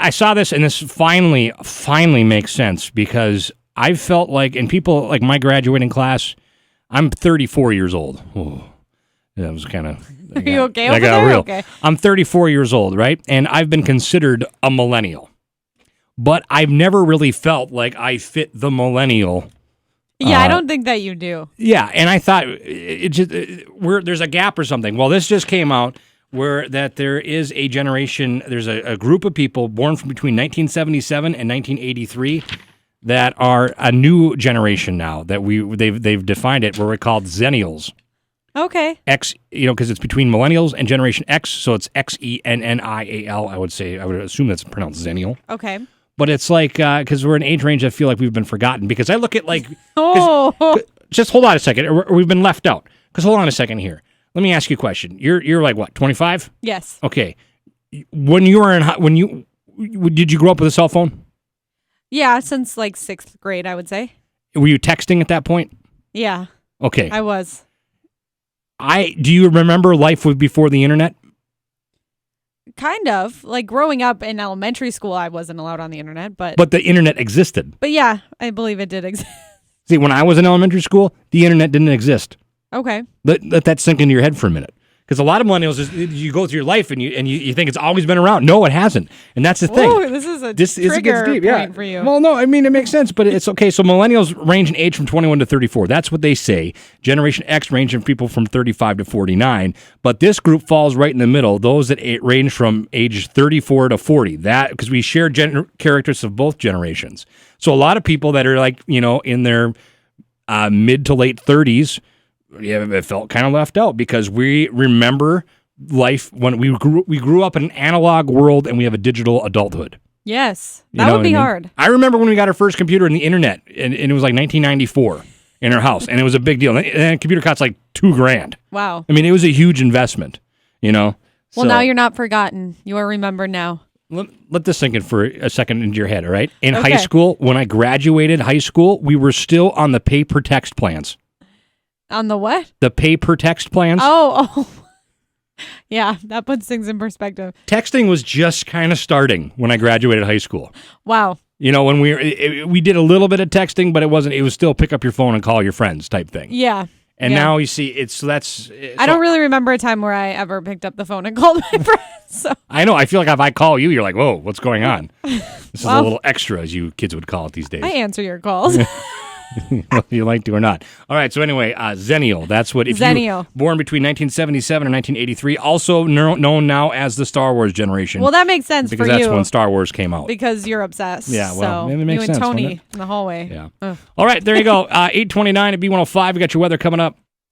I saw this, and this finally makes sense because I felt like, and people like my graduating class, I'm 34 years old. Oh, that was kind of. Are you okay? I got real. Okay. I'm 34 years old, right? And I've been considered a millennial, but I've never really felt like I fit the millennial. Yeah, I don't think that you do. Yeah, and I thought there's a gap or something. Well, this just came out where that there is a generation, there's a group of people born from between 1977 and 1983 that are a new generation now that they've defined it where we're called Xennials. Okay. X, because it's between millennials and Generation X, so it's Xennial. I would assume that's pronounced Xennial. Okay. But it's like because we're an age range, I feel like we've been forgotten. Because I look at like, just hold on a second, or we've been left out. Because hold on a second here. Let me ask you a question. You're like what, 25? Yes. Okay. When you were did you grow up with a cell phone? Yeah, since like 6th grade, I would say. Were you texting at that point? Yeah. Okay. I was. Do you remember life before the internet? Kind of. Like growing up in elementary school, I wasn't allowed on the internet, but the internet existed. But yeah, I believe it did exist. See, when I was in elementary school, the internet didn't exist. Okay. Let that sink into your head for a minute. Because a lot of millennials, you go through your life and you think it's always been around. No, it hasn't. And that's the thing. Ooh, this is a trigger point for you. Well, no, I mean, it makes sense, but it's okay. So millennials range in age from 21 to 34. That's what they say. Generation X range in people from 35 to 49. But this group falls right in the middle, those that range from age 34 to 40. That because we share characteristics of both generations. So a lot of people that are like, in their mid to late 30s, it felt kind of left out because we remember life when we grew up in an analog world and we have a digital adulthood. Yes, that would be hard. I remember when we got our first computer and the internet, and it was like 1994 in our house, and it was a big deal. And the computer cost like $2,000. Wow. I mean, it was a huge investment, Well, now you're not forgotten. You are remembered now. Let this sink in for a second into your head, all right? In high school, when I graduated high school, we were still on the pay per text plans. On the what? The pay per text plans. Oh. Yeah, that puts things in perspective. Texting was just kind of starting when I graduated high school. Wow. When we did a little bit of texting, but it was still pick up your phone and call your friends type thing. Yeah. And now you see I don't really remember a time where I ever picked up the phone and called my friends. So. I know. I feel like if I call you, you're like, whoa, what's going on? This is a little extra, as you kids would call it these days. I answer your calls. Whether you like to or not. All right, so anyway, Xennial. That's what, if you were born between 1977 and 1983, also known now as the Star Wars generation. Well, that makes sense because for you. Because that's when Star Wars came out. Because you're obsessed. Yeah, well, so it makes sense. You and Tony in the hallway. Yeah. All right, there you go. 8:29 at B105. We got your weather coming up.